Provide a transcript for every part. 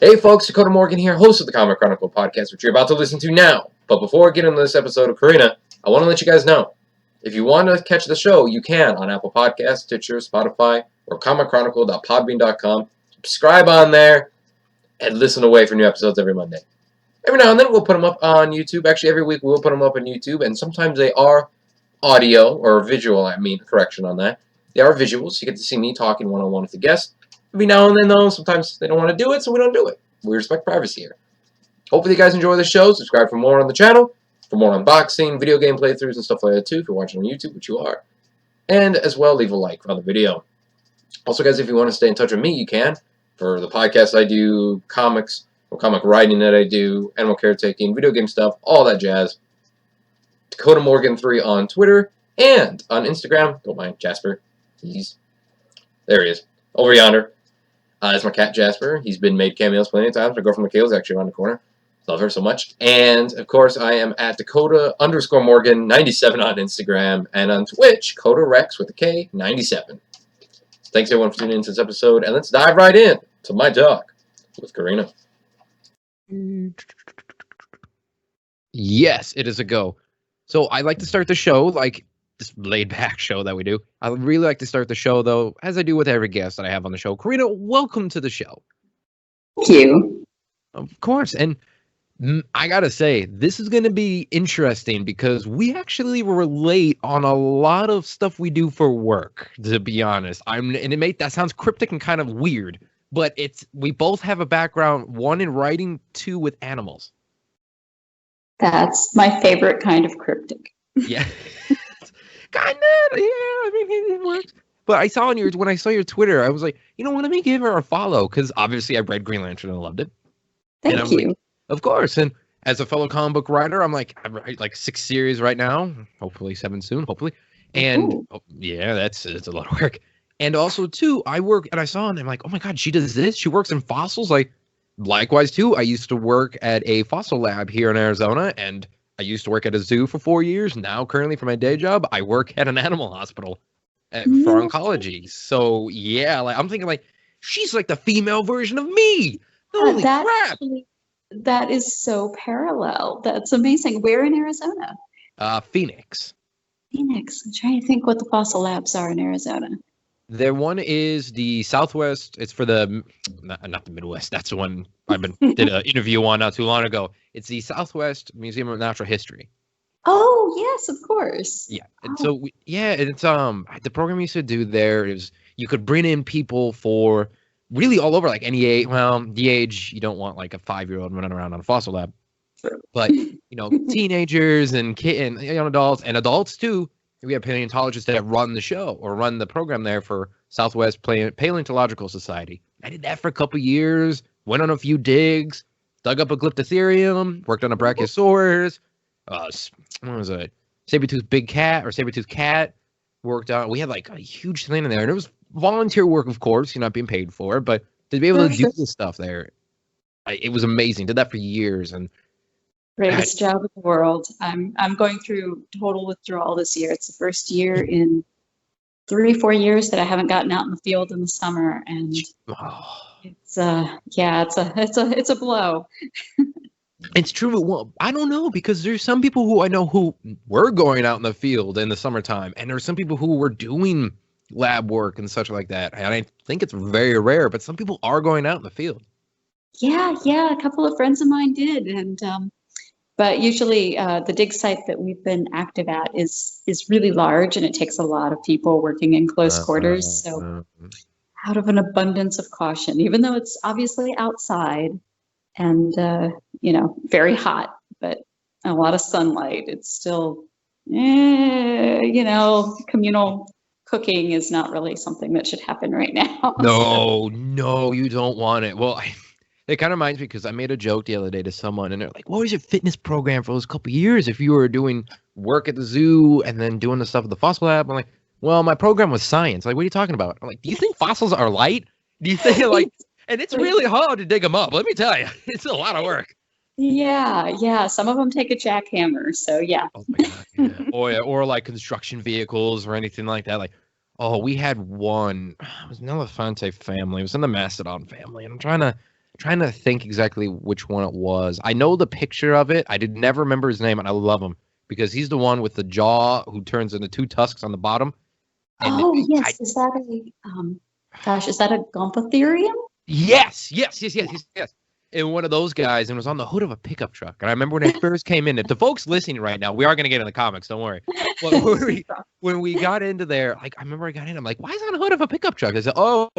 Hey folks, Dakota Morgan here, host of the Comic Chronicle podcast, which you're about to listen to now. But before I get into this episode of Corinna, I want to let you guys know, if you want to catch the show, you can on Apple Podcasts, Stitcher, Spotify, or comicchronicle.podbean.com. Subscribe on there, and listen away for new episodes every Monday. Every now and then we'll put them up on YouTube. Actually, every week we'll put them up on YouTube, and sometimes they are audio, or visual, correction on that. They are visuals, you get to see me talking one-on-one with the guest. Every now and then, though, sometimes they don't want to do it, so we don't do it. We respect privacy here. Hopefully you guys enjoy the show. Subscribe for more on the channel, for more unboxing, video game playthroughs, and stuff like that too, if you're watching on YouTube, which you are. And as well, leave a like on the video. Also, guys, if you want to stay in touch with me, you can. For the podcast I do, comics, or comic writing that I do, animal caretaking, video game stuff, all that jazz. Dakota Morgan 3 on Twitter and on Instagram. Don't mind Jasper. There he is. Over yonder. That's my cat, Jasper. He's been made cameos plenty of times. My girlfriend, Michaela's actually around the corner. Love her so much. And, of course, I am at Dakota_Morgan97 on Instagram. And on Twitch, CodaRex with a K, 97. Thanks, everyone, for tuning into this episode. And let's dive right in to my talk with Corinna. Yes, it is a go. So I like to start the show like this laid-back show that we do. I really like to start the show, though, as I do with every guest that I have on the show. Corinna, welcome to the show. Thank you. Of course. And I got to say, this is going to be interesting because we actually relate on a lot of stuff we do for work, to be honest. That sounds cryptic and kind of weird, but we both have a background, one in writing, two with animals. That's my favorite kind of cryptic. Yeah. Kind of, yeah. I mean, it works. But I saw when I saw your Twitter, I was like, let me give her a follow because obviously I read Green Lantern and I loved it. Thank you. Like, of course. And as a fellow comic book writer, I write like 6 series right now, hopefully 7 soon, hopefully. And it's a lot of work. And also too, I work and I saw and I'm like, oh my God, she does this. She works in fossils. Like, likewise too, I used to work at a fossil lab here in Arizona, and I used to work at a zoo for 4 years. Now, currently, for my day job, I work at an animal hospital for oncology. So, yeah, I'm thinking, she's like the female version of me. Holy crap. That is so parallel. That's amazing. Where in Arizona? Phoenix. Phoenix. I'm trying to think what the fossil labs are in Arizona. There one is the Southwest. It's for not the Midwest. That's the one did an interview on not too long ago. It's the Southwest Museum of Natural History. Oh yes, of course. Yeah, and so it's the program we used to do there is you could bring in people for really all over, like any age. Well, the age you don't want like a 5-year-old running around on a fossil lab, True. But teenagers and kids and young adults and adults too. We have paleontologists that run the show or run the program there for Southwest Paleontological Society. I did that for a couple years, went on a few digs, dug up a Glyptotherium, worked on a Brachiosaurus, what was it? Saber-toothed cat, worked on. We had like a huge thing in there, and it was volunteer work, of course. You're not being paid for it, but to be able to do this stuff there, it was amazing. Did that for years, and greatest job in the world. I'm going through total withdrawal this year. It's the first year in 3-4 years that I haven't gotten out in the field in the summer, and it's a blow. It's true. Well, I don't know, because there's some people who I know who were going out in the field in the summertime, and there's some people who were doing lab work and such like that. And I think it's very rare, but some people are going out in the field. Yeah, a couple of friends of mine did, and but usually the dig site that we've been active at is really large, and it takes a lot of people working in close quarters. So out of an abundance of caution, even though it's obviously outside and very hot, but a lot of sunlight, it's still communal cooking is not really something that should happen right now. No, you don't want it. Well, it kind of reminds me, because I made a joke the other day to someone, and they're like, what was your fitness program for those couple of years if you were doing work at the zoo and then doing the stuff at the fossil lab? I'm like, well, my program was science. Like, what are you talking about? I'm like, do you think fossils are light? Do you think, and it's really hard to dig them up. Let me tell you, it's a lot of work. Yeah. Some of them take a jackhammer, so yeah. Oh my God, yeah. Or like construction vehicles or anything like that. Like, we had one. It was an Elefante family. It was in the Mastodon family, and I'm trying to trying to think exactly which one it was. I know the picture of it. I did never remember his name, and I love him because he's the one with the jaw who turns into two tusks on the bottom. And Oh, yes. Is that is that a Gomphotherium? Yes. And one of those guys, and was on the hood of a pickup truck. And I remember when it first came in. If the folks listening right now, we are going to get in the comics. Don't worry. But when we got into there, like I remember I got in. I'm like, why is it on the hood of a pickup truck? I said, oh,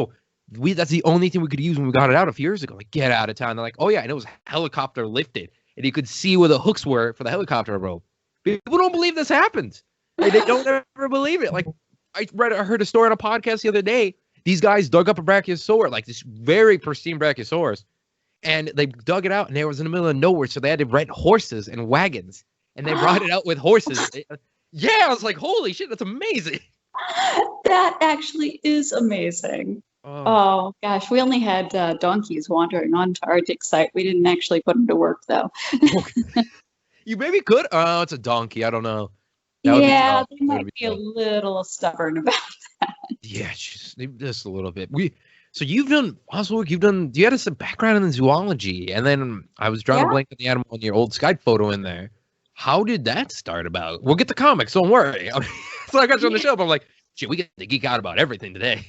that's the only thing we could use when we got it out a few years ago. Like, get out of town. They're like, oh yeah, and it was helicopter lifted, and you could see where the hooks were for the helicopter rope. People don't believe this happens. They don't ever believe it. Like I heard a story on a podcast the other day. These guys dug up a brachiosaurus, like this very pristine brachiosaurus, and they dug it out, and it was in the middle of nowhere, so they had to rent horses and wagons, and they brought it out with horses. Yeah, I was like, holy shit, that's amazing. That actually is amazing. Oh gosh, we only had donkeys wandering onto our dig site. We didn't actually put them to work, though. You maybe could. Oh, it's a donkey. I don't know. Yeah, they might be a little stubborn about that. Yeah, just a little bit. So you've done housework. You had some background in zoology, and then I was drawing a blank on the animal in your old Skype photo in there. How did that start about? We'll get the comics. Don't worry. So I got you on the show, but I'm like, shit, we get to geek out about everything today.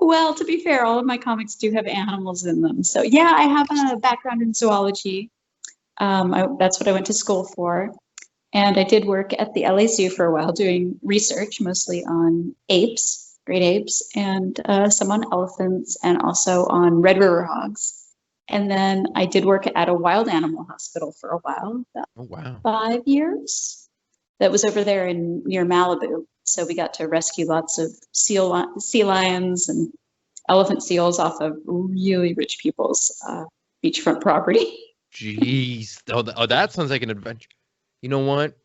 Well, to be fair, all of my comics do have animals in them. So yeah, I have a background in zoology. That's what I went to school for. And I did work at the LA Zoo for a while doing research, mostly on apes, great apes, and some on elephants, and also on Red River hogs. And then I did work at a wild animal hospital for a while, about 5 years. That was over there near Malibu. So we got to rescue lots of sea lions and elephant seals off of really rich people's beachfront property. Jeez. Oh, that sounds like an adventure. You know what?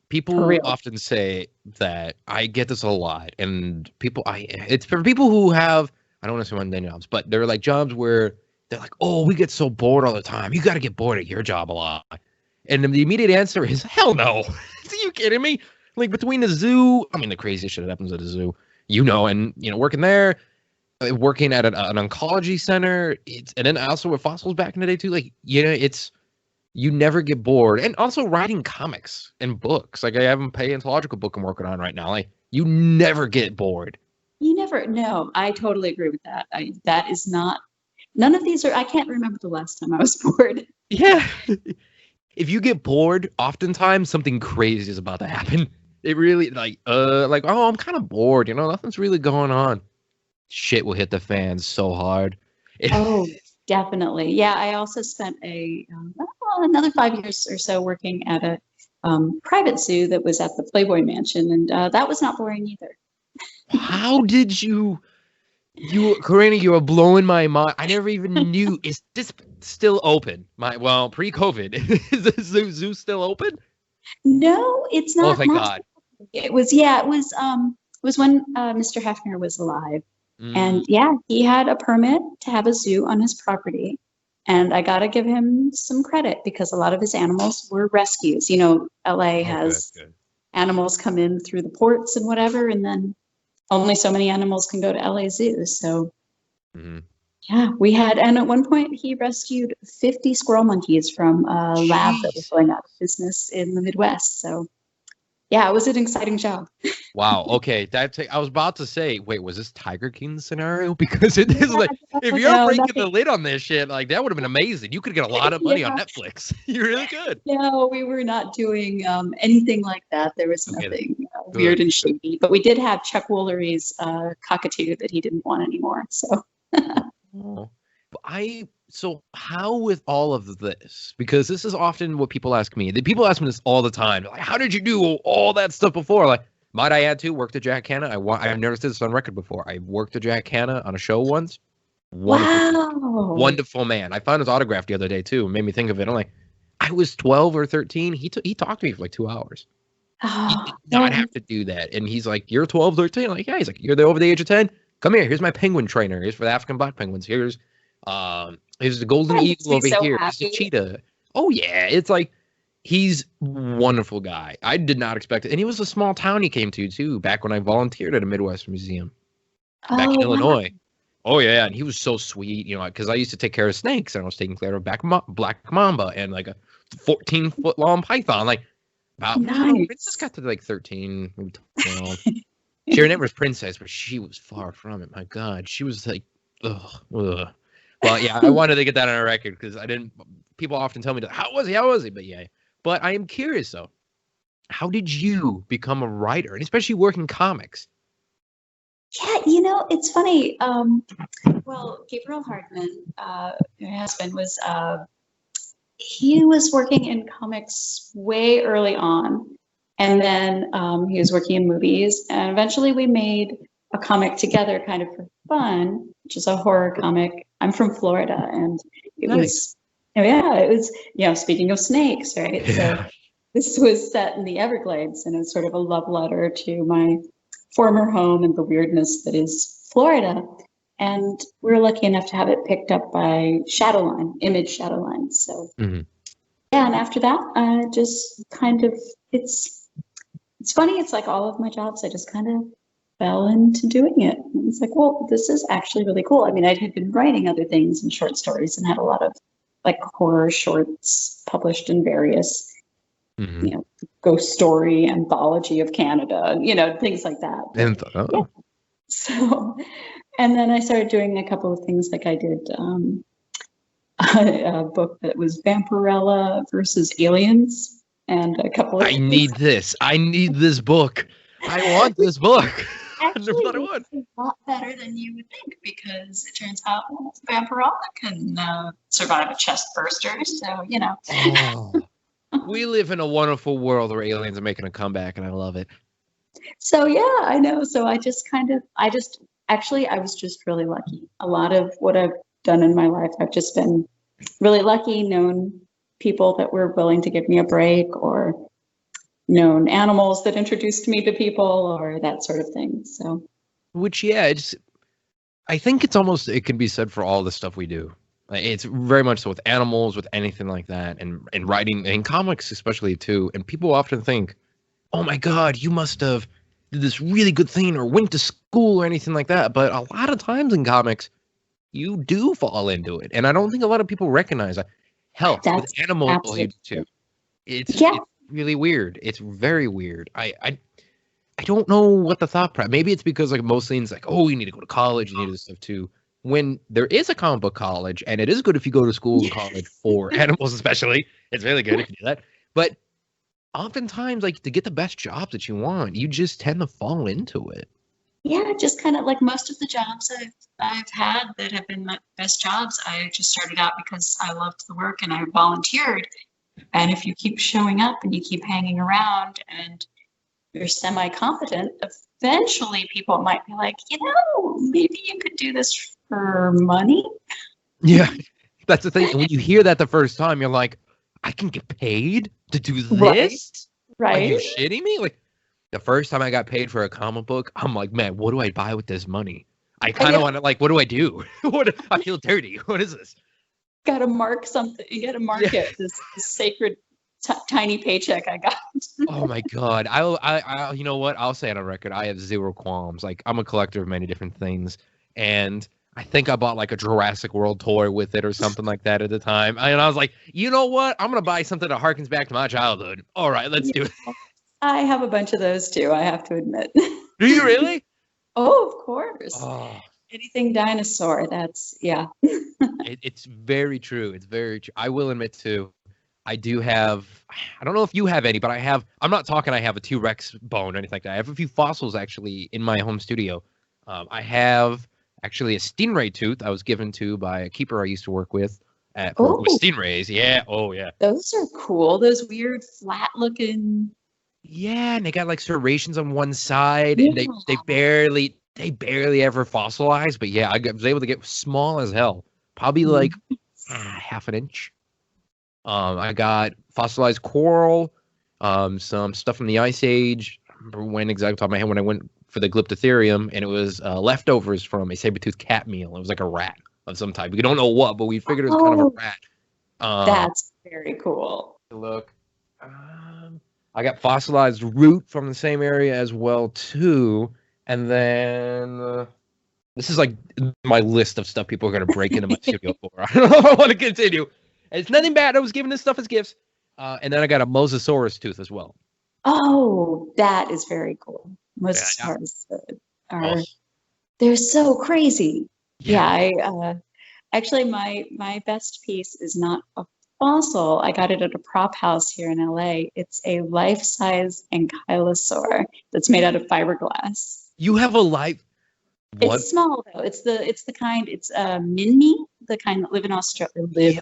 People often say that I get this a lot, and it's for people who have, I don't want to say mundane jobs, but they're like jobs where they're like, oh, we get so bored all the time. You got to get bored at your job a lot. And the immediate answer is, hell no. Are you kidding me? Like between the zoo, I mean, the craziest shit that happens at a zoo, and working there, working at an oncology center, and then also with fossils back in the day too. Like, you never get bored. And also writing comics and books. Like I have a paleontological book I'm working on right now. Like you never get bored. You never know. I totally agree with that. That is not, none of these are, I can't remember the last time I was bored. Yeah. If you get bored, oftentimes something crazy is about to happen. It really oh, I'm kind of bored. Nothing's really going on. Shit will hit the fans so hard. Oh, definitely. Yeah, I also spent another 5 years or so working at a private zoo that was at the Playboy Mansion, and that was not boring either. How did you, Corinna, you were blowing my mind. I never even knew. Is this still open? Pre-COVID, is the zoo still open? No, it's not. Oh, thank God. It was when Mr. Hefner was alive. And yeah, he had a permit to have a zoo on his property. And I got to give him some credit because a lot of his animals were rescues. LA has animals come in through the ports and whatever, and then only so many animals can go to LA Zoo. So yeah, we had, and at one point he rescued 50 squirrel monkeys from a lab that was going out of business in the Midwest. So yeah, it was an exciting job. Wow. Okay. I was about to say, wait, was this Tiger King scenario? Because it is like, if you're breaking the lid on this shit, like that would have been amazing. You could get a lot of money on Netflix. You really could. No, we were not doing anything like that. There was nothing weird and shady. But we did have Chuck Woolery's cockatoo that he didn't want anymore. So. So how with all of this? Because this is often what people ask me. People ask me this all the time. Like, how did you do all that stuff before? Like, might I add to worked at Jack Hanna? I've never said this on record before. I worked at Jack Hanna on a show once. Wonderful man. I found his autograph the other day too. It made me think of it. I'm like, I was 12 or 13. He talked to me for like 2 hours. He did not have to do that. And he's like, you're 12, 13? I'm like, yeah. He's like, you're over the age of 10? Come here. Here's my penguin trainer. Here's for the African black penguins. Here's the golden eagle over here. Here's the cheetah. Oh yeah. It's like, he's a wonderful guy. I did not expect it. And he was a small town he came to too, back when I volunteered at a Midwest museum back in Illinois. Oh yeah, and he was so sweet, because I used to take care of snakes, and I was taking care of Black Mamba and like a 14-foot long python. Like, about Princess Nice. got to like 13, maybe 12. Her name was Princess, but she was far from it. My God, she was like, ugh, ugh. Well, yeah, I wanted to get that on a record because I didn't. People often tell me, how was he? How was he? But yeah, but I am curious though. How did you become a writer, and especially working comics? Yeah, it's funny. Well, Gabriel Hardman, my husband, he was working in comics way early on. And then he was working in movies. And eventually we made a comic together kind of for fun, which is a horror comic. I'm from Florida. And it was, oh, yeah, it was, speaking of snakes, right? Yeah. So this was set in the Everglades, and it's sort of a love letter to my former home and the weirdness that is Florida. And we were lucky enough to have it picked up by Image Shadowline. So Mhm. yeah, and after that, just kind of it's funny. It's like all of my jobs, I just kind of fell into doing it. And it's like, well, this is actually really cool. I mean, I had been writing other things and short stories, and had a lot of like horror shorts published in various, Mhm. Ghost Story, Anthology of Canada, things like that. And Yeah. So, and then I started doing a couple of things, like I did a book that was Vampirella versus Aliens, and a couple of I need this. I need this book. I want this book. actually Number one. it's a lot better than you would think, because it turns out Vampirella can survive a chest burster. So, Oh, we live in a wonderful world where aliens are making a comeback, and I love it. So yeah, I know. So I was just really lucky. A lot of what I've done in my life, I've just been really lucky, known people that were willing to give me a break, or known animals that introduced me to people, or that sort of thing. So, Which, yeah, I think it can be said for all the stuff we do. Like, it's very much so with animals, with anything like that, and writing, and comics especially too. And people often think, oh my God, you must have did this really good thing or went to school or anything like that. But a lot of times in comics, you do fall into it. And I don't think a lot of people recognize that. Hell, with that's animals, you do absolutely too. true. It's Yeah. it's really weird. It's very weird. I don't know what the thought process. Maybe it's because like most things, like, oh, you need to go to college, you need this stuff too. When there is a comic book college, and it is good if you go to school and college for animals, especially, it's really good if you do that. But oftentimes, like, to get the best jobs that you want, you just tend to fall into it. Yeah, just kind of like most of the jobs I've had that have been my best jobs, I just started out because I loved the work and I volunteered. And if you keep showing up and you keep hanging around and you're semi-competent, eventually people might be like, maybe you could do this for money. Yeah, that's the thing. And when you hear that the first time, you're like, I can get paid to do this? Are you Right. shitting me? Like, the first time I got paid for a comic book, I'm like, man, what do I buy with this money? I kind of want to, like, what do I do? I feel dirty. What is this? Got to mark something. You got to mark it. This sacred tiny paycheck I got. Oh my God. You know what? I'll say it on record. I have zero qualms. Like, I'm a collector of many different things. And I think I bought like a Jurassic World toy with it or something like that at the time. And I was like, you know what? I'm going to buy something that harkens back to my childhood. All right, let's do it. I have a bunch of those too, I have to admit. Do you really? Oh, of course. Oh, Anything dinosaur, yeah. it's very true. It's very true. I will admit too, I do have, I don't know if you have any, but I'm not talking I have a T-Rex bone or anything like that. I have a few fossils actually in my home studio. I have actually a stingray tooth I was given to by a keeper I used to work with with stingrays. Yeah. Oh, yeah. Those are cool. Those weird flat looking. Yeah, and they got like serrations on one side, and they barely ever fossilize. But yeah, I was able to get small as hell, probably like half an inch. I got fossilized coral, some stuff from the Ice Age. I remember when exactly top of my head when I went for the Glyptotherium, and it was leftovers from a saber-toothed cat meal. It was like a rat of some type. We don't know what, but we figured it was kind of a rat. That's very cool. Look, I got fossilized root from the same area as well too, and then This is like my list of stuff people are going to break into my studio for. I don't know if I want to continue. It's nothing bad. I was giving this stuff as gifts. And then I got a Mosasaurus tooth as well. Oh, that is very cool. Mosasaurus they're so crazy. Yeah, I actually my best piece is not a fossil. I got it at a prop house here in LA. It's a life-size ankylosaur that's made out of fiberglass. You have a life. What? It's small though. It's the kind. It's Minmi, the kind that live in Australia.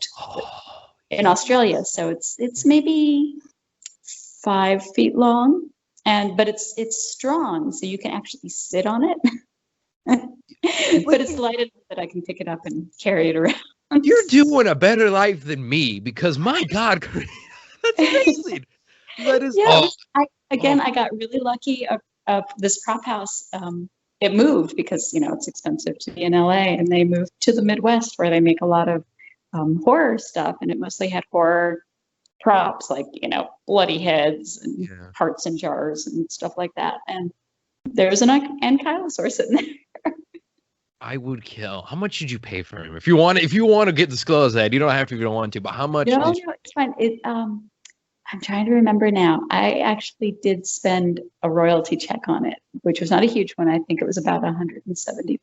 In Australia, so it's maybe 5 feet long, but it's strong, so you can actually sit on it. But it's light enough that I can pick it up and carry it around. You're doing a better life than me because my God, that's amazing. That is. Yeah, I got really lucky. Of this prop house, it moved because it's expensive to be in LA, and they moved to the Midwest where they make a lot of horror stuff, and it mostly had horror props like bloody heads and hearts in jars and stuff like that. And there's an ankylosaur sitting there. I would kill. How much did you pay for him? If you want to get disclosed that, you don't have to if you don't want to. But how much? No, it's fine. I'm trying to remember now. I actually did spend a royalty check on it, which was not a huge one. I think it was about $175.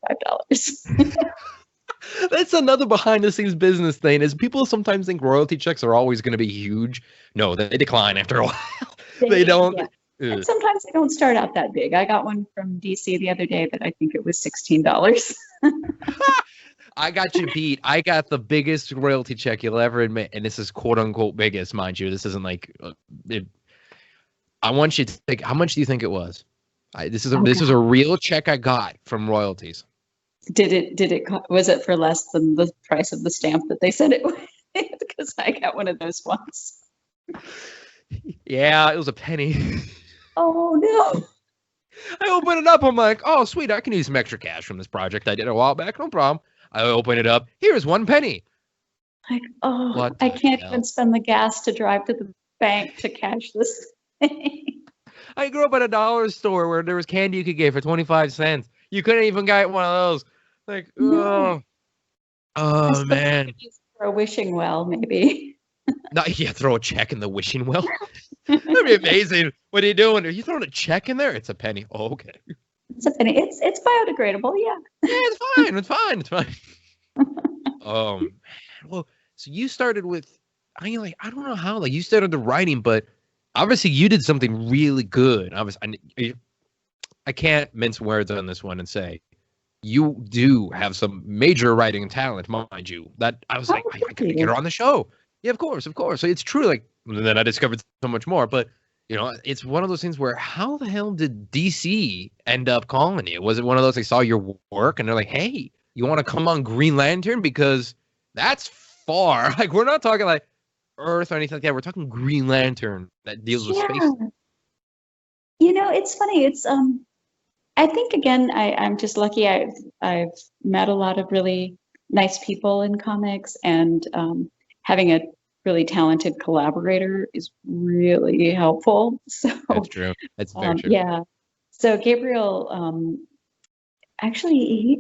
That's another behind the scenes business thing is people sometimes think royalty checks are always going to be huge. No, they decline after a while. They don't. Yeah. And sometimes they don't start out that big. I got one from DC the other day, but I think it was $16. I got you beat. I got the biggest royalty check you'll ever admit, and this is quote unquote biggest, mind you. This isn't like I want you to think. How much do you think it was? This is a real check I got from royalties. Was it for less than the price of the stamp that they said it was? Because I got one of those ones. Yeah, it was a penny. Oh no. I open it up. I'm like, oh sweet, I can use some extra cash from this project I did a while back. No problem. I open it up. Here's 1 penny. Like, I can't even spend the gas to drive to the bank to cash this thing. I grew up at a dollar store where there was candy you could get for 25 cents. You couldn't even get one of those. Like, oh man. For a wishing well, maybe. Throw a check in the wishing well. That'd be amazing. What are you doing? Are you throwing a check in there? It's a penny. Oh, okay. It's a penny. It's biodegradable. Yeah. Yeah, it's fine. Well, so you started with, I don't know how, you started the writing, but obviously you did something really good. I can't mince words on this one and say you do have some major writing talent, mind you. That I was I gotta get her on the show. Yeah, of course. So it's true. And then I discovered so much more, but it's one of those things where how the hell did DC end up calling you? Was it one of those they saw your work and they're like, hey, you want to come on Green Lantern? Because that's far. We're not talking like Earth or anything like that. We're talking Green Lantern that deals with space. It's funny. It's I think again, I'm just lucky. I've met a lot of really nice people in comics, and having a really talented collaborator is really helpful. So that's true. That's very true. Yeah. So Gabriel, actually,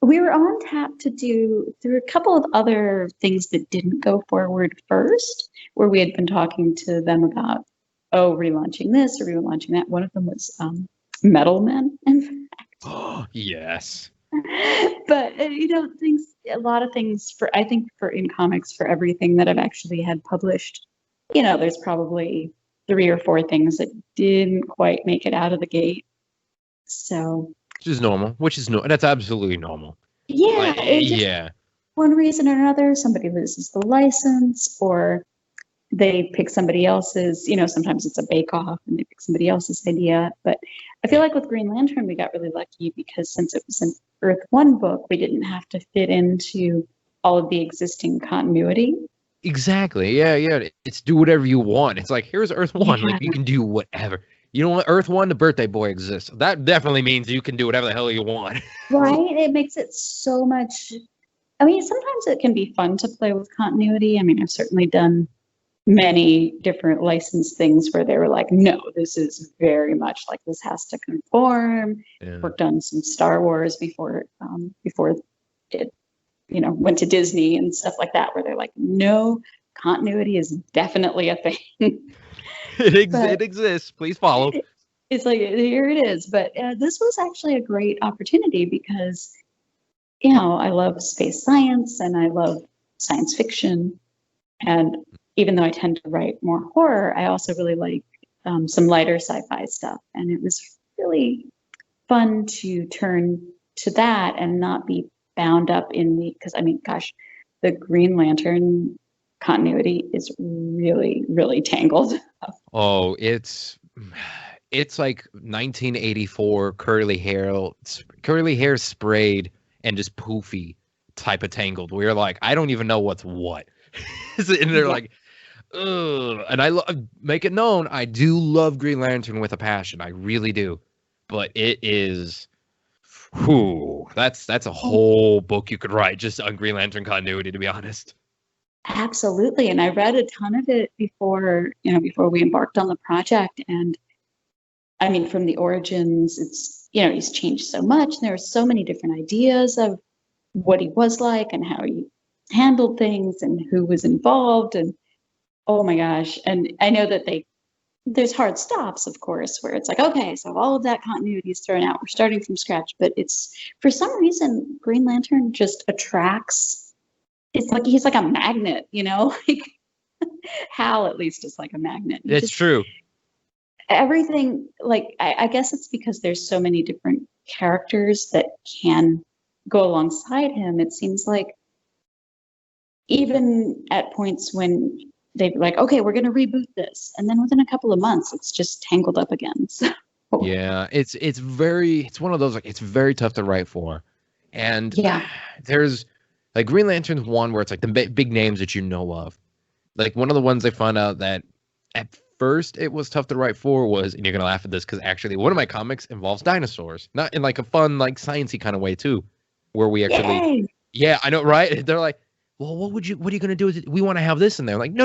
we were on tap to do through a couple of other things that didn't go forward first, where we had been talking to them about, relaunching this or relaunching that. One of them was Metal Men, in fact. Oh, yes. But a lot of things I think in comics, for everything that I've actually had published, there's probably 3 or 4 things that didn't quite make it out of the gate. So, which is normal. That's absolutely normal. Yeah. One reason or another, somebody loses the license, or they pick somebody else's. Sometimes it's a bake-off and they pick somebody else's idea. But I feel like with Green Lantern, we got really lucky because since it was an Earth 1 book, we didn't have to fit into all of the existing continuity. Exactly. Yeah. It's do whatever you want. It's like, here's Earth 1. Yeah. You can do whatever. You know what? Earth 1, the birthday boy exists. That definitely means you can do whatever the hell you want. Right? It makes it so much. Sometimes it can be fun to play with continuity. I've certainly done many different license things where they were like, no, this is very much like this has to conform. Yeah. Worked on some Star Wars before it, went to Disney and stuff like that, where they're like, no, continuity is definitely a thing. It exists. Please follow. It's like, here it is. But this was actually a great opportunity because, I love space science and I love science fiction. And even though I tend to write more horror, I also really like some lighter sci-fi stuff. And it was really fun to turn to that and not be bound up in because gosh, the Green Lantern continuity is really, really tangled. Oh, it's like 1984 curly hair sprayed and just poofy type of tangled. We're like, I don't even know what's what. And they're like, ugh. And I make it known, I do love Green Lantern with a passion. I really do. But it is, that's a whole book you could write just on Green Lantern continuity, to be honest. Absolutely. And I read a ton of it before we embarked on the project. And from the origins, it's, he's changed so much. And there are so many different ideas of what he was like and how he handled things and who was involved. And oh my gosh. And I know that there's hard stops, of course, where it's like, okay, so all of that continuity is thrown out. We're starting from scratch. But it's, for some reason, Green Lantern just attracts. It's like he's like a magnet, like Hal at least is like a magnet. It's true. Everything, like, I guess it's because there's so many different characters that can go alongside him. It seems like even at points when they're like, okay, we're going to reboot this. And then within a couple of months, it's just tangled up again. So. Yeah, it's one of those, like, it's very tough to write for. And there's, like, Green Lantern's one where it's like the big names that you know of. Like, one of the ones I found out that at first it was tough to write for was, and you're going to laugh at this, because actually one of my comics involves dinosaurs. Not in, like, a fun, like, science-y kind of way, too. Where we actually... Yay! Yeah, I know, right? They're like, well, what are you going to do with it? We want to have this in there. Like, no.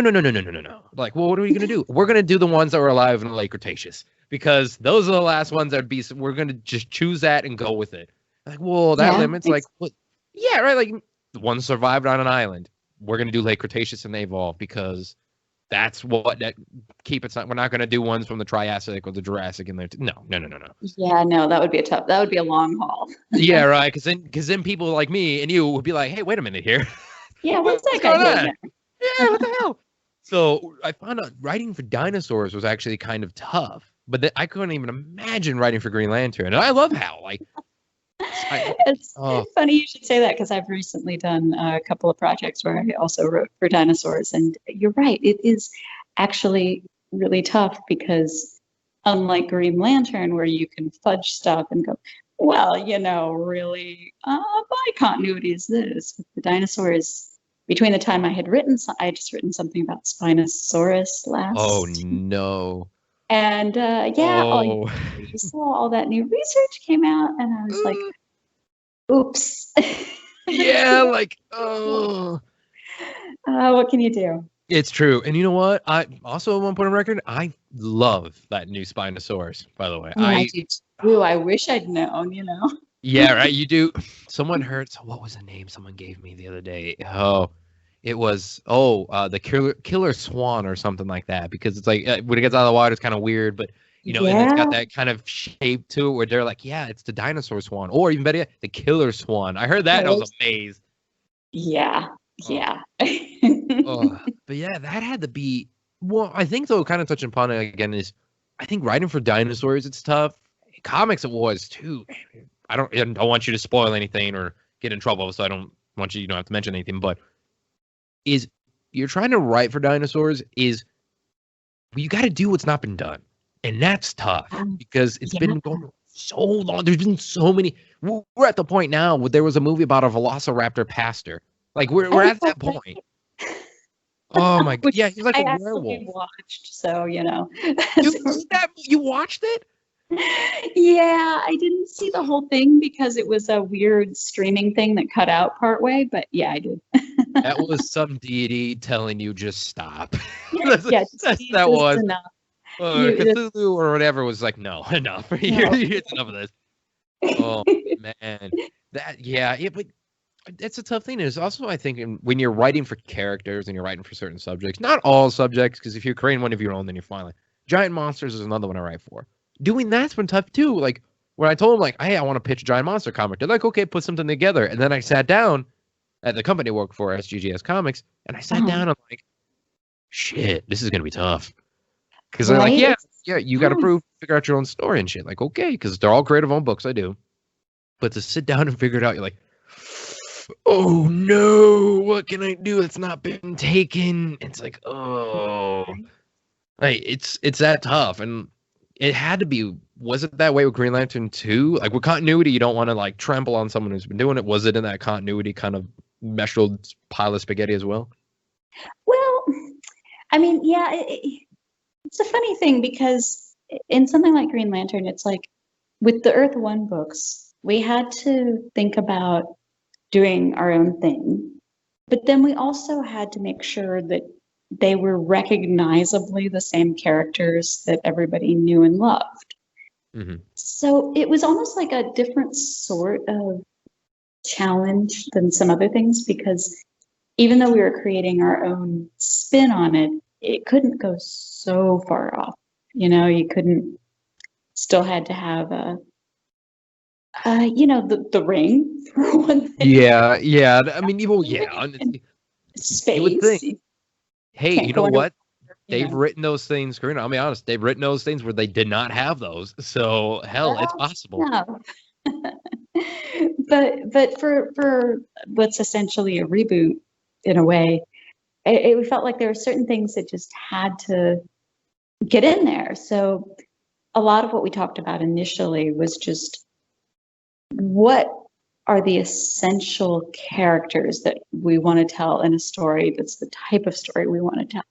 Like, well, what are we going to do? We're going to do the ones that were alive in the late Cretaceous. Because those are the last ones that would be... We're going to just choose that and go with it. Like, well, that limits, like... What? Yeah, right, like... One survived on an island. We're going to do late Cretaceous and they evolved because that's what keep it. We're not going to do ones from the Triassic or the Jurassic in there. No. Yeah, no, that would be a long haul. Yeah, right. Because then people like me and you would be like, hey, wait a minute here. Yeah, what's that guy doing? Yeah, what the hell? So I found out writing for dinosaurs was actually kind of tough, but I couldn't even imagine writing for Green Lantern. And I love Hal. Like, it's funny you should say that because I've recently done a couple of projects where I also wrote for dinosaurs, and you're right, it is actually really tough because unlike Green Lantern where you can fudge stuff and go, well, really my continuity is this. With the dinosaurs, between the time I had just written something about Spinosaurus last. Oh no. And you saw all that new research came out, and I was like, oops. Yeah, like, oh. What can you do? It's true. And you know what? I also want to put on record, I love that new Spinosaurus, by the way. I do too. I wish I'd known, Yeah, right. You do. Someone heard, so what was the name someone gave me the other day? Oh, it was the killer swan or something like that, because it's like when it gets out of the water, it's kind of weird, but and it's got that kind of shape to it where they're like, yeah, it's the dinosaur swan, or even better yet, the killer swan. I heard that and I was amazed. Yeah. But yeah, that had to be. Well, I think though, kind of touching upon it again is, I think writing for dinosaurs, it's tough. Comics it was too. I don't want you to spoil anything or get in trouble, so I don't want you don't have to mention anything, but. Is you're trying to write for dinosaurs is you got to do what's not been done, and that's tough because it's been going on so long. There's been so many. We're at the point now where there was a movie about a velociraptor pastor. Like we're at that point. Oh my god! Yeah, he's like a werewolf. Watched, so You watched it? Yeah, I didn't see the whole thing because it was a weird streaming thing that cut out partway, but yeah, I did. That was some deity telling you just stop. Yeah, that was. enough. Cthulhu or whatever was like, no, enough. No. It's enough of this. Oh man, but it's a tough thing. It's also, I think, when you're writing for characters and you're writing for certain subjects, not all subjects, because if you're creating one of your own, then you're fine. Like, giant monsters is another one I write for. Doing that's been tough too. Like when I told them, like, hey, I want to pitch a giant monster comic, they're like, okay, put something together. And then I sat down at the company I work for, SGGS Comics, and I sat down and I'm like, shit, this is gonna be tough. Because they're like, yeah, you got to figure out your own story and shit. Like, okay, because they're all creative own books, I do. But to sit down and figure it out, you're like, oh no, what can I do? It's not been taken. It's like, oh, like it's that tough, and it had to be. Was it that way with Green Lantern 2? Like with continuity, you don't want to like trample on someone who's been doing it. Was it in that continuity kind of meshed pile of spaghetti as well? Well, I mean, yeah, it's a funny thing because in something like Green Lantern, it's like with the Earth One books, we had to think about doing our own thing, but then we also had to make sure that they were recognizably the same characters that everybody knew and loved. Mm-hmm. So it was almost like a different sort of challenge than some other things, because even though we were creating our own spin on it, it couldn't go so far off. You couldn't, still had to have the ring for one thing. Yeah. I mean, Space. You would think, hey, you know what? They've know. written those things, Corinna. I'll be honest. They've written those things where they did not have those. So hell, it's possible. No. but for what's essentially a reboot in a way, it felt like there were certain things that just had to get in there. So a lot of what we talked about initially was just what are the essential characters that we want to tell in a story that's the type of story we want to tell.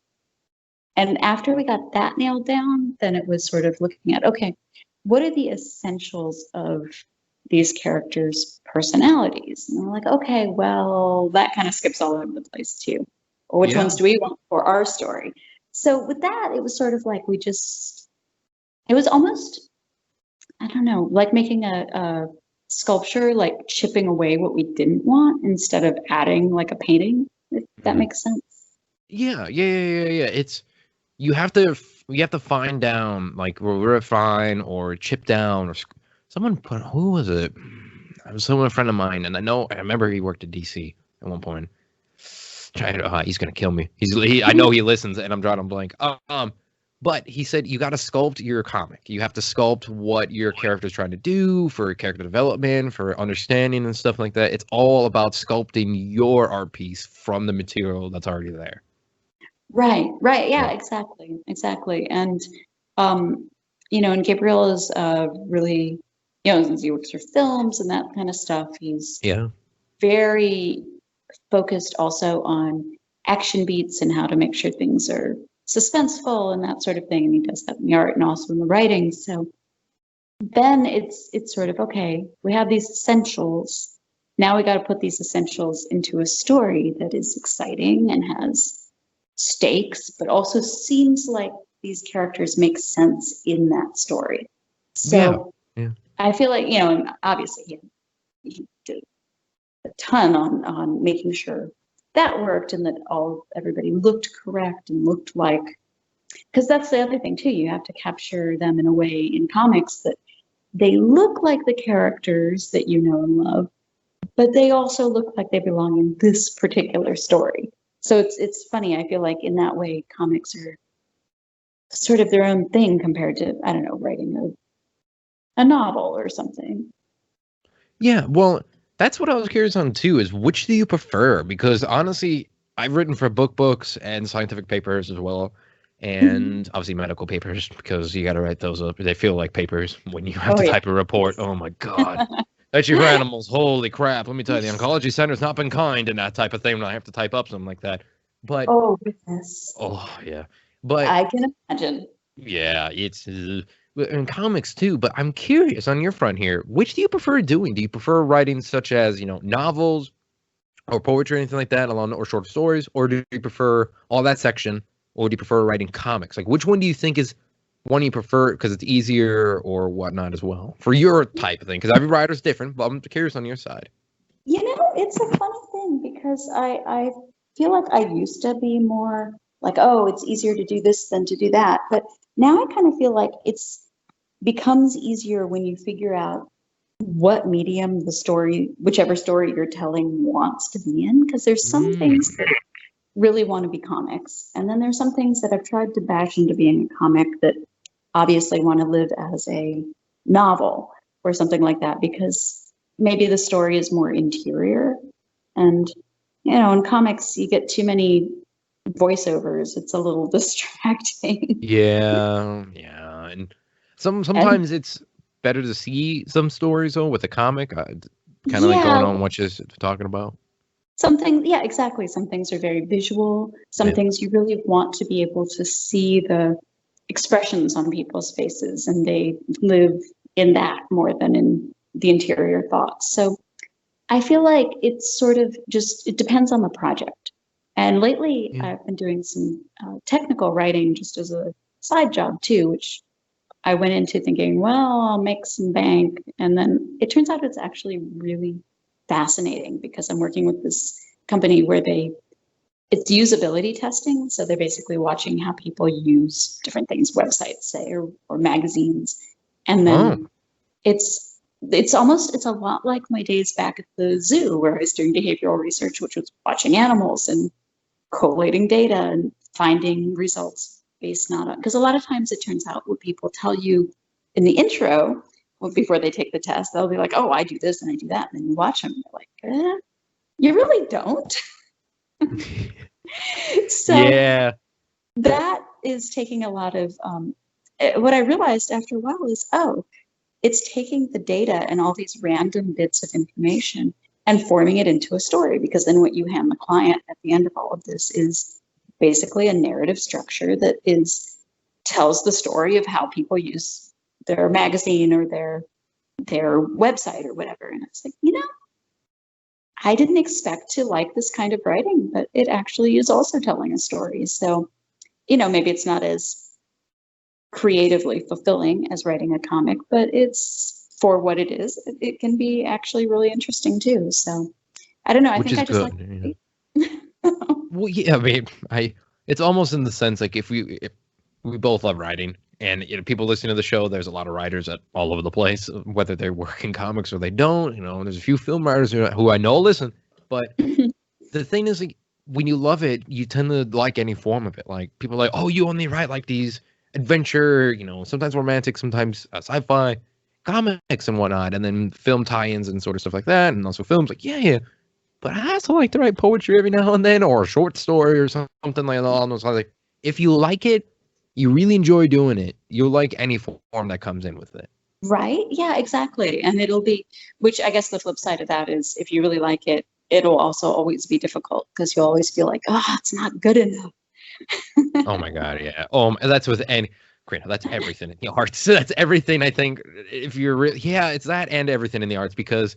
And after we got that nailed down, then it was sort of looking at, okay, what are the essentials of these characters' personalities? And we're like, okay, well, that kind of skips all over the place too. Or which ones do we want for our story? So with that, it was sort of like it was almost, I don't know, like making a sculpture, like chipping away what we didn't want instead of adding like a painting, if that makes sense. Yeah. It's, you have to find down, like, refine or chip down, or someone put, who was it? It was a friend of mine, and I remember he worked at DC at one point. He's gonna kill me. I know he listens, and I'm drawing a blank. But he said you got to sculpt your comic. You have to sculpt what your character is trying to do for character development, for understanding and stuff like that. It's all about sculpting your art piece from the material that's already there. Right. Yeah, exactly. And, and Gabriel is really, since he works for films and that kind of stuff, he's very focused also on action beats and how to make sure things are suspenseful and that sort of thing. And he does that in the art and also in the writing. So then it's sort of, okay, we have these essentials. Now we got to put these essentials into a story that is exciting and has stakes, but also seems like these characters make sense in that story. So I feel like, and obviously he did a ton on making sure that worked and that everybody looked correct and looked like, because that's the other thing too, you have to capture them in a way in comics that they look like the characters that you know and love, but they also look like they belong in this particular story. So it's funny, I feel like in that way comics are sort of their own thing compared to, I don't know, writing a novel or something. Yeah, well, that's what I was curious on too, is which do you prefer? Because honestly, I've written for books and scientific papers as well, and obviously medical papers, because you got to write those up. They feel like papers when you have to type a report. Oh my God. That's you for animals. Holy crap. Let me tell you, the oncology center's not been kind in that type of thing when I have to type up something like that. But oh goodness. Oh yeah. But I can imagine. Yeah, it's in comics too, but I'm curious on your front here, which do you prefer doing? Do you prefer writing such as, novels or poetry or anything like that, or short stories, or do you prefer all that section or do you prefer writing comics? Like, which one do you think is one you prefer because it's easier or whatnot as well for your type of thing? Because every writer's different, but I'm curious on your side. It's a funny thing because I feel like I used to be more like, oh, it's easier to do this than to do that. But now I kind of feel like it's becomes easier when you figure out what medium the story, whichever story you're telling, wants to be in. Because there's some things that really want to be comics. And then there's some things that I've tried to bash into being a comic that obviously want to live as a novel or something like that, because maybe the story is more interior. And, in comics, you get too many voiceovers. It's a little distracting. Yeah. And sometimes it's better to see some stories, though, with a comic. Kind of like going on what you're talking about. Yeah, exactly. Some things are very visual. Some things you really want to be able to see the expressions on people's faces, and they live in that more than in the interior thoughts. So I feel like it's sort of it depends on the project. And lately I've been doing some technical writing just as a side job too, which I went into thinking, well, I'll make some bank. And then it turns out it's actually really fascinating because I'm working with this company where it's usability testing. So they're basically watching how people use different things, websites, say, or magazines. And then it's a lot like my days back at the zoo where I was doing behavioral research, which was watching animals and collating data and finding results based not on, because a lot of times it turns out what people tell you in the intro, before they take the test, they'll be like, oh, I do this and I do that. And then you watch them and you're like, you really don't. So that is taking a lot of, what I realized after a while is, it's taking the data and all these random bits of information and forming it into a story, because then what you hand the client at the end of all of this is basically a narrative structure that tells the story of how people use their magazine or their website or whatever. And it's like, I didn't expect to like this kind of writing, but it actually is also telling a story. So, maybe it's not as creatively fulfilling as writing a comic, but it's for what it is. It can be actually really interesting too. So I don't know. I think I just like. Well, yeah, I mean, it's almost in the sense like if we both love writing, and people listening to the show, there's a lot of writers all over the place, whether they work in comics or they don't. There's a few film writers who I know listen, but the thing is, like, when you love it, you tend to like any form of it. Like people are like, oh, you only write like these adventure, sometimes romantic, sometimes sci-fi comics and whatnot, and then film tie-ins and sort of stuff like that, and also films. Like, yeah. But I also like to write poetry every now and then, or a short story or something like that. Almost like, if you like it, you really enjoy doing it, you'll like any form that comes in with it. Right? Yeah, exactly. And it'll be, which I guess the flip side of that is if you really like it, it'll also always be difficult because you'll always feel like, it's not good enough. Oh my God, yeah. That's with any. Corinna, that's everything in the arts. That's everything, I think. If you're really, it's that and everything in the arts, because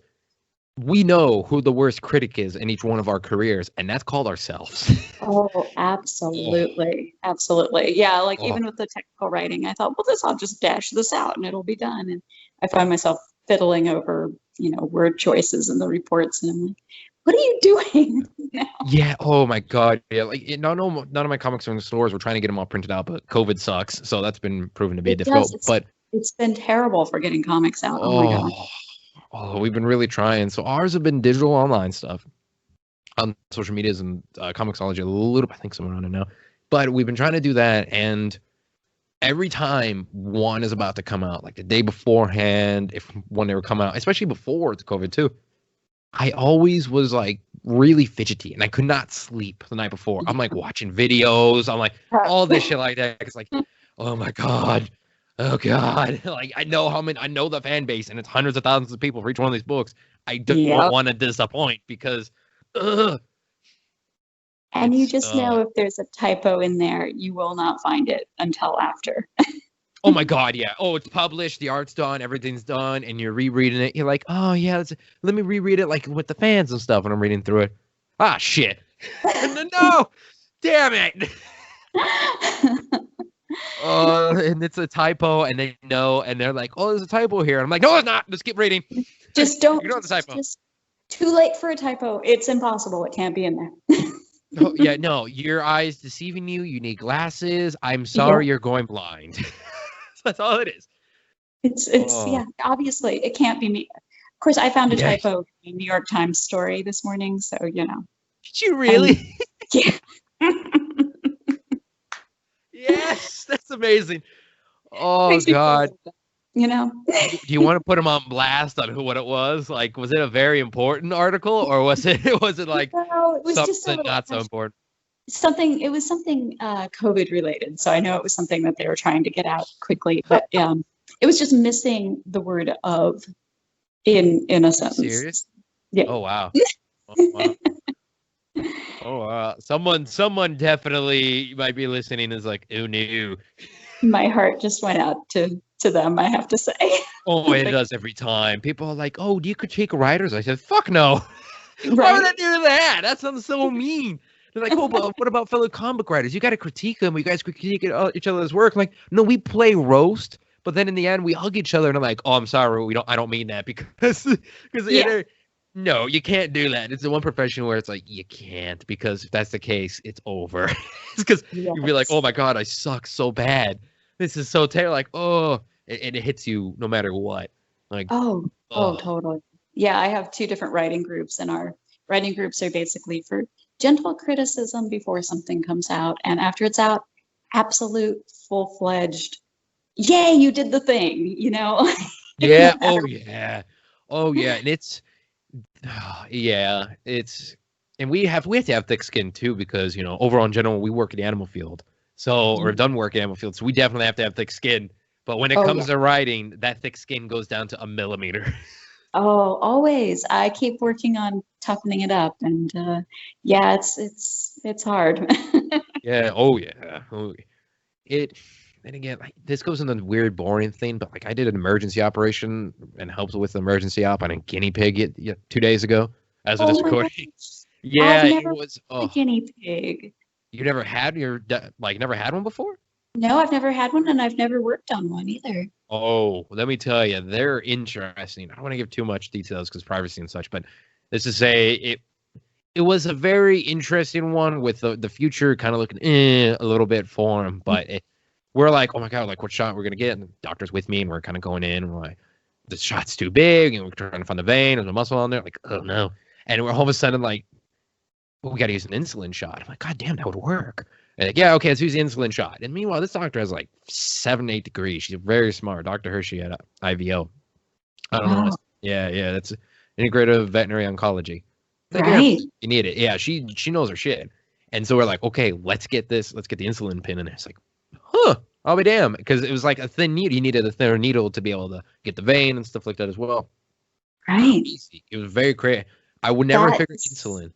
we know who the worst critic is in each one of our careers, and that's called ourselves. Oh, absolutely. Absolutely. Yeah, like even with the technical writing, I thought, well, I'll just dash this out and it'll be done. And I find myself fiddling over, word choices in the reports, and I'm like, what are you doing now? Yeah. Oh my God. Yeah. Like none of my comics are in the stores. We're trying to get them all printed out, but COVID sucks, so that's been proven to be difficult. But it's been terrible for getting comics out. Oh my God. Oh, we've been really trying. So ours have been digital online stuff on social medias and Comixology a little bit. I think someone on it now. But we've been trying to do that. And every time one is about to come out, like the day beforehand, when they were coming out, especially before the COVID too, I always was like really fidgety and I could not sleep the night before. I'm like watching videos. I'm like all this shit like that. It's like, oh my God. Oh God. Like I know the fan base, and it's hundreds of thousands of people for each one of these books. I don't want to disappoint because and you just know if there's a typo in there, you will not find it until after. Oh my God, yeah. Oh, it's published, the art's done, everything's done, and you're rereading it. You're like, oh yeah, let me reread it like with the fans and stuff when I'm reading through it. Ah shit. No, damn it. And it's a typo, and they know, and they're like, "Oh, there's a typo here." And I'm like, "No, it's not. Just keep reading." Just don't. You know the typo. Just too late for a typo. It's impossible. It can't be in there. Oh, yeah, no, your eyes deceiving you. You need glasses. I'm sorry, you're going blind. That's all it is. It's yeah. Obviously, it can't be me. Of course, I found a typo in a New York Times story this morning, so you know. Did you really? Yeah. Yes, that's amazing. Oh God. You know. Do you want to put him on blast on what it was? Like, was it a very important article, or was it like no, it was something just a little, not so important? It was something COVID related. So I know it was something that they were trying to get out quickly, but it was just missing the word "of" in a sentence. Serious? Yeah. Oh wow. Oh, wow. Oh wow. Someone definitely might be listening is like, "Oh no." My heart just went out to them, I have to say. Oh, it does every time. People are like, "Oh, do you critique writers?" I said, "Fuck no." Right? Why would I do that? That sounds so mean. They're like, "Oh, but what about fellow comic writers? You got to critique them. You guys critique each other's work." I'm like, no, we play roast, but then in the end, we hug each other, and I'm like, "Oh, I'm sorry, I don't mean that because Yeah. no, you can't do that." It's the one profession where it's like you can't, because if that's the case, it's over. It's because you'd be like, "Oh my God, I suck so bad. This is so terrible." Like, oh, and it hits you no matter what. Like, Oh, totally. Yeah, I have 2 different writing groups, and our writing groups are basically for gentle criticism before something comes out, and after it's out, absolute full-fledged, yay, you did the thing, you know? yeah. Oh yeah. Oh yeah. And it's yeah. It's and we have to have thick skin too, because overall in general we work in the animal field. So or have done work in animal field. So we definitely have to have thick skin. But when it comes to writing, that thick skin goes down to a millimeter. Oh, always. I keep working on toughening it up, and yeah, it's hard. Yeah. Oh yeah. Oh, and again, this goes into the weird, boring thing, but like I did an emergency operation and helped with the emergency op on a guinea pig 2 days ago as of this recording. Yeah, I've never it was. had a guinea pig. You never had never had one before? No, I've never had one, and I've never worked on one either. Oh, let me tell you, they're interesting. I don't want to give too much details because privacy and such, but let's just say it was a very interesting one with the future kind of looking a little bit for him, but we're like, oh my God, like what shot we're gonna get? And the doctor's with me, and we're kind of going in, and we're like, the shot's too big, and we're trying to find the vein, there's a muscle on there, like, oh no. And we're all of a sudden like, well, we got to use an insulin shot. I'm like, God damn, that would work. And like, yeah, okay, let's use the insulin shot. And meanwhile, this doctor has like 7-8 degrees. She's very smart. Dr. Hershey at IVO. I don't know. Yeah, that's integrative veterinary oncology. Like, right. Yeah, you need it. Yeah, she knows her shit. And so we're like, okay, let's get the insulin pin in there. It's like, I'll be damn. Because it was like a thin needle. You needed a thinner needle to be able to get the vein and stuff like that as well. Right. It was very crazy. I would never figure insulin.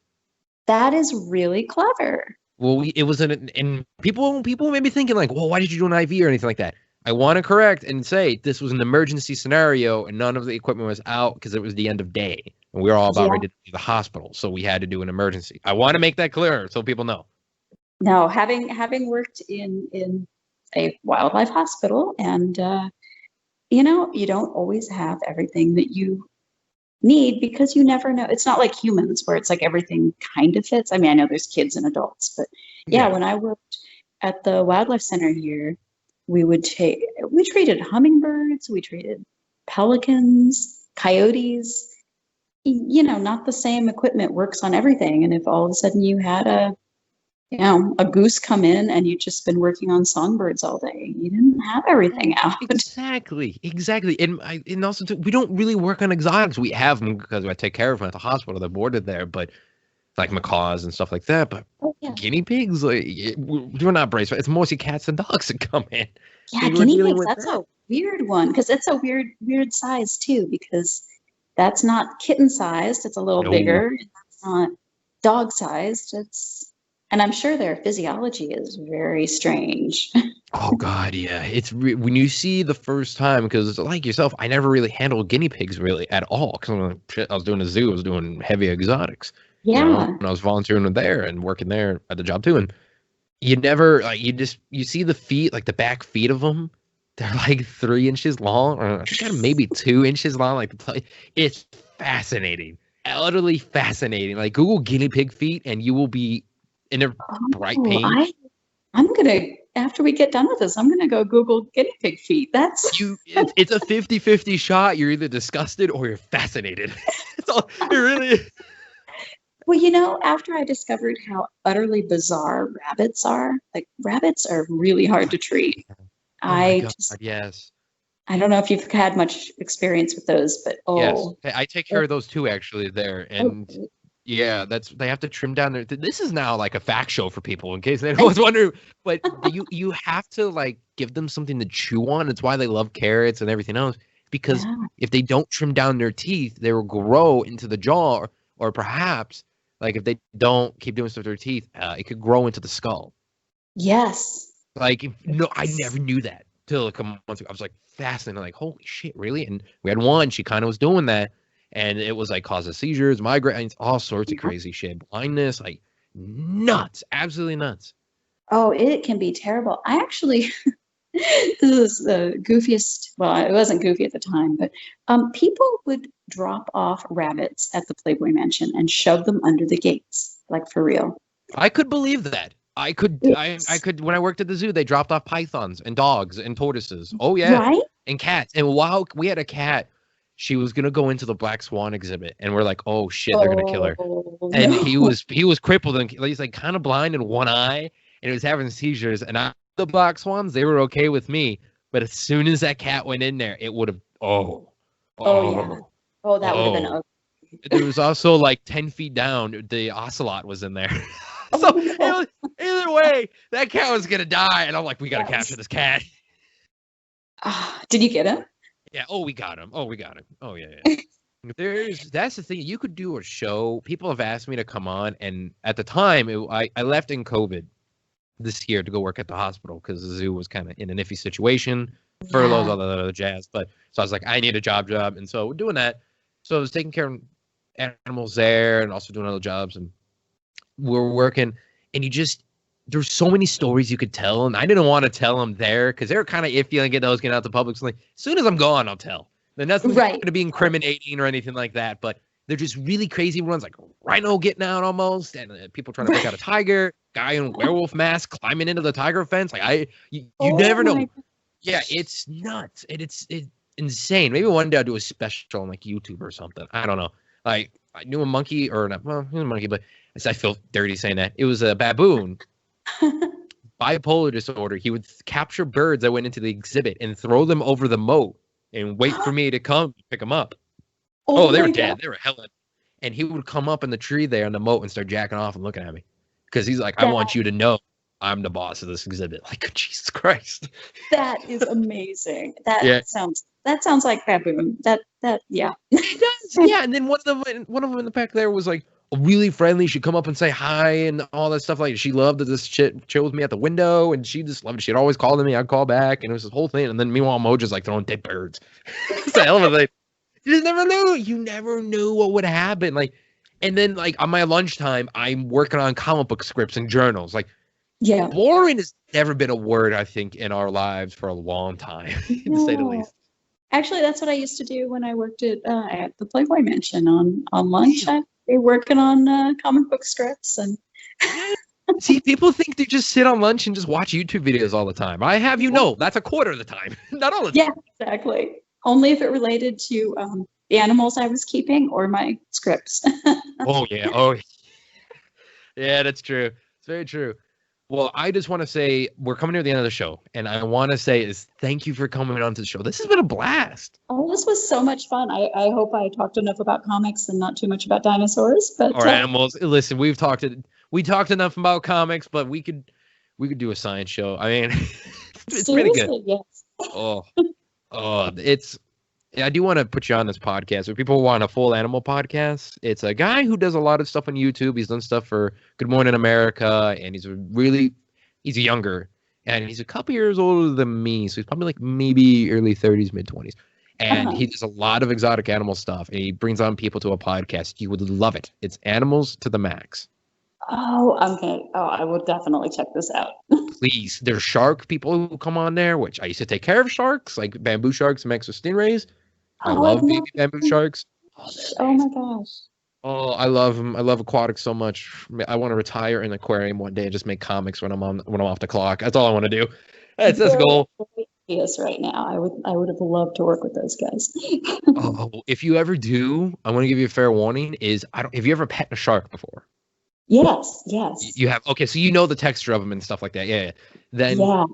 That is really clever. Well, it was and people may be thinking like, well, why did you do an IV or anything like that? I want to correct and say this was an emergency scenario, and none of the equipment was out because it was the end of day, and we were all about ready to leave the hospital, so we had to do an emergency. I want to make that clear so people know. No, having worked in a wildlife hospital, and you don't always have everything that you need, because you never know. It's not like humans where it's like everything kind of fits. I mean, I know there's kids and adults, but yeah. When I worked at the wildlife center here, we treated hummingbirds, we treated pelicans, coyotes. Not the same equipment works on everything. And if all of a sudden you had a goose come in and you'd just been working on songbirds all day, you didn't have everything out. Exactly. And also too, we don't really work on exotics. We have them because I take care of them at the hospital. They're boarded there, but like macaws and stuff like that. But guinea pigs, like, we're not braced. It's mostly cats and dogs that come in. Yeah, guinea pigs. That's a weird one, because it's a weird size too. Because that's not kitten sized. It's a little bigger. And that's not dog sized. And I'm sure their physiology is very strange. Oh God, yeah. It's when you see the first time, because like yourself, I never really handled guinea pigs really at all. Because I was doing a zoo, I was doing heavy exotics. Yeah. And I was volunteering there and working there at the job too. And you never like you see the feet, like the back feet of them. They're like 3 inches long, or I think maybe 2 inches long. It's fascinating, utterly fascinating. Like Google guinea pig feet, and you will be in a bright pink. I'm gonna after we get done with this, I'm gonna go Google guinea pig feet. It's a 50-50 shot. You're either disgusted or you're fascinated. It really is. Well, after I discovered how utterly bizarre rabbits are, like rabbits are really hard to treat. Oh my God, yes. I don't know if you've had much experience with those, but yes, I take care of those too, actually. There and yeah, they have to trim down their. This is now like a fact show for people in case anyone's wondering. But you have to like give them something to chew on. It's why they love carrots and everything else. Because if they don't trim down their teeth, they will grow into the jaw, or perhaps like if they don't keep doing stuff with their teeth, it could grow into the skull. Yes. Like no, I never knew that till a couple months ago. I was like fascinated, like holy shit, really? And we had one. She kind of was doing that. And it was like causes seizures, migraines, all sorts of crazy shit, blindness, like nuts, absolutely nuts. Oh, it can be terrible. I actually, this is the goofiest. Well, it wasn't goofy at the time, but people would drop off rabbits at the Playboy Mansion and shove them under the gates, like for real. I could believe that. I could. When I worked at the zoo, they dropped off pythons and dogs and tortoises. Oh yeah, right? And cats. And while we had a cat, she was gonna go into the black swan exhibit, and we're like, "Oh shit, they're gonna kill her." And he was crippled and he's like kind of blind in one eye, and he was having seizures. And the black swans, they were okay with me, but as soon as that cat went in there, it would have. Yeah. That would have been ugly. There was also like 10 feet down, the ocelot was in there. So either way, that cat was gonna die, and I'm like, we gotta capture this cat. Did you get him? Yeah. Oh, we got him. Oh yeah. That's the thing. You could do a show. People have asked me to come on, and at the time, I left in COVID this year to go work at the hospital because the zoo was kind of in an iffy situation, furloughs, all that other jazz. But so I was like, I need a job, and so we're doing that. So I was taking care of animals there, and also doing other jobs, and we're working, and there's so many stories you could tell, and I didn't want to tell them there because they were kind of iffy and get out to public. So like, as soon as I'm gone, I'll tell. Then nothing's going to be incriminating or anything like that, but they're just really crazy ones, like rhino getting out almost, and people trying to break out a tiger, guy in werewolf mask climbing into the tiger fence. Like you never know. Yeah, it's nuts. It's insane. Maybe one day I'll do a special on like YouTube or something. I don't know. Like I knew a monkey, or not, well, he was a monkey, but I feel dirty saying that. It was a baboon. Bipolar disorder. He would capture birds that went into the exhibit and throw them over the moat and wait for me to come pick them up. Oh, they were dead. They were hella. And he would come up in the tree there in the moat and start jacking off and looking at me because he's like, I want you to know I'm the boss of this exhibit. Like, Jesus Christ. That is amazing. That sounds like baboon. That yeah. It does. Yeah. And then one of them in the pack there was like really friendly. She'd come up and say hi and all that stuff. Like she loved to just chill with me at the window, and she just loved it. She'd always call to me. I'd call back, and it was this whole thing. And then meanwhile, Moja's like throwing dead birds. It's a hell of a thing. You just never knew. You never knew what would happen. Like, and then like on my lunchtime, I'm working on comic book scripts and journals. Like, boring has never been a word I think in our lives for a long time, to say the least. Actually, that's what I used to do when I worked at the Playboy Mansion on lunch. I'd be working on comic book scripts and. See, people think they just sit on lunch and just watch YouTube videos all the time. I have that's a quarter of the time, not all the time. Yeah, exactly. Only if it related to the animals I was keeping or my scripts. Oh yeah, yeah, that's true. It's very true. Well, I just want to say we're coming near the end of the show, and I want to say thank you for coming onto the show. This has been a blast. Oh, this was so much fun. I hope I talked enough about comics and not too much about dinosaurs, but or animals. Listen, we talked enough about comics, but we could do a science show. I mean, it's pretty good. Yes. I do want to put you on this podcast. If people want a full animal podcast, it's a guy who does a lot of stuff on YouTube. He's done stuff for Good Morning America, and he's younger, and he's a couple years older than me, so he's probably like maybe early 30s, mid 20s. And he does a lot of exotic animal stuff, and he brings on people to a podcast. You would love it. It's Animals to the Max. Oh, I will definitely check this out. Please, there's shark people who come on there, which I used to take care of sharks, like bamboo sharks mixed with stingrays. I Oh, I've love never. baby bamboo sharks. Oh my gosh. Oh, I love them. I love aquatics so much. I want to retire in an aquarium one day and just make comics when I'm off the clock. That's all I want to do. That's the Very goal. envious right now. I would have loved to work with those guys. Oh, if you ever do, I want to give you a fair warning. Have you ever pet a shark before? Yes, yes. You have. Okay, so you know the texture of them and stuff like that. Yeah. Then Yeah.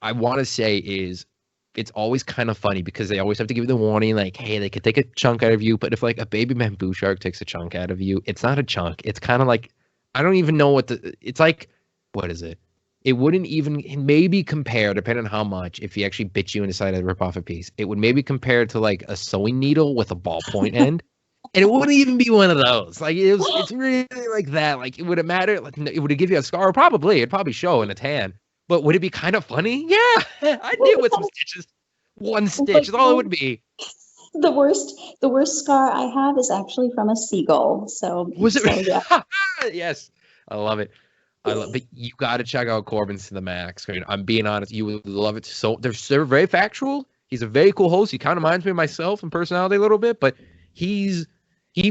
I want to say it's always kind of funny because they always have to give you the warning, like, hey, they could take a chunk out of you. But if like a baby bamboo shark takes a chunk out of you, it's not a chunk. It's kind of like, I don't even know it's like, what is it? It wouldn't even maybe compare, depending on how much, if he actually bit you and decided to rip off a piece, it would maybe compare to like a sewing needle with a ballpoint end. And it wouldn't even be one of those. Like it's really like that. Like, would it matter? Like, would it give you a scar? Probably. It'd probably show in a tan. But would it be kind of funny? Yeah, I'd deal with some stitches. One stitch is all it would be. The worst scar I have is actually from a seagull. So Was it? So, yeah. Yes, I love it. But you got to check out Corbin's to the max. I mean, I'm being honest. You would love it. So they're very factual. He's a very cool host. He kind of reminds me of myself in personality a little bit, but he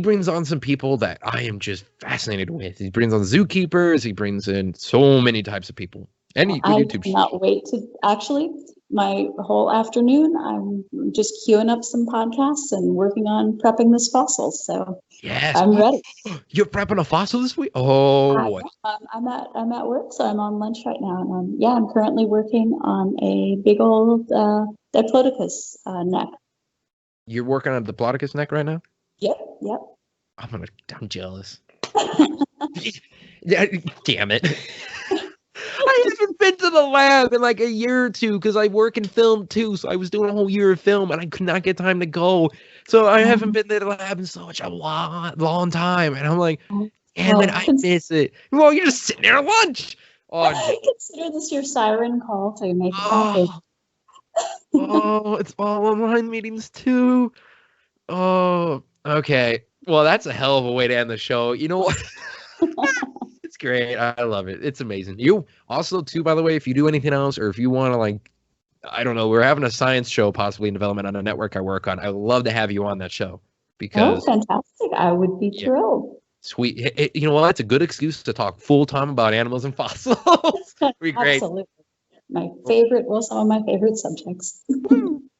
brings on some people that I am just fascinated with. He brings on zookeepers. He brings in so many types of people. Any good I YouTube cannot wait to actually. My whole afternoon, I'm just queuing up some podcasts and working on prepping this fossil. So Yes. I'm ready. You're prepping a fossil this week? Oh, what? I'm at work, so I'm on lunch right now, and I'm currently working on a big old Diplodocus neck. You're working on the Diplodocus neck right now? Yep. I'm jealous. Yeah, damn it. I haven't been to the lab in like a year or two because I work in film too. So I was doing a whole year of film and I could not get time to go. So I haven't been to the lab in such a long time. And I'm like, damn it, I miss it. Well, you're just sitting there at lunch. Oh, consider this your siren call to make it happen. Oh, it's all online meetings too. Oh, okay. Well, that's a hell of a way to end the show. You know what? It's great. I love it. It's amazing. You also, too, by the way, if you do anything else or if you want to, like, I don't know, we're having a science show possibly in development on a network I work on. I would love to have you on that show because. Oh, fantastic. I would be thrilled. Sweet. You know what? That's a good excuse to talk full time about animals and fossils. It'd be great. Absolutely. Some of my favorite subjects.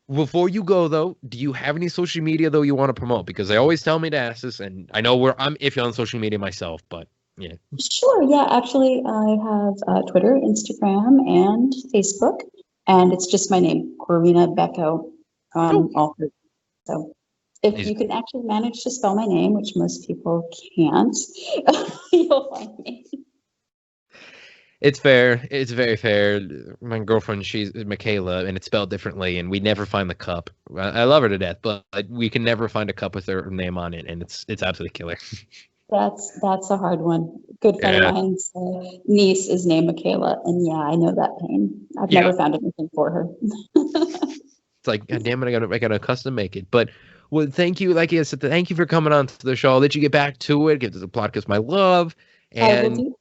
Before you go, though, do you have any social media, though, you want to promote? Because they always tell me to ask this, and I know I'm iffy on social media myself, but yeah. Sure. Yeah. Actually, I have Twitter, Instagram, and Facebook, and it's just my name, Corinna Bechko, on all three. So if you can actually manage to spell my name, which most people can't, you'll find me. It's fair. It's very fair. My girlfriend, she's Michaela, and it's spelled differently, and we never find the cup. I love her to death, but we can never find a cup with her name on it, and it's absolutely killer. That's a hard one. Good friend of mine's niece is named Michaela, and I know that pain. I've never found anything for her. It's like, God damn it, I gotta custom make it. But well, thank you, like I said, thank you for coming on to the show. I'll let you get back to it. Give the podcast my love, and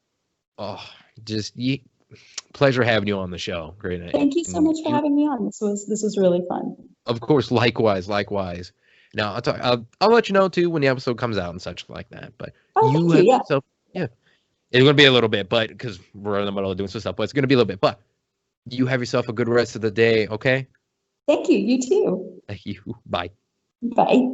pleasure having you on the show. Great. Thank you so much for having me on. This was really fun. Of course, likewise. Now I'll let you know too when the episode comes out and such like that. But yourself, it's gonna be a little bit, but because we're in the middle of doing some stuff, but it's gonna be a little bit. But you have yourself a good rest of the day, okay? Thank you. You too. Thank you. Bye. Bye.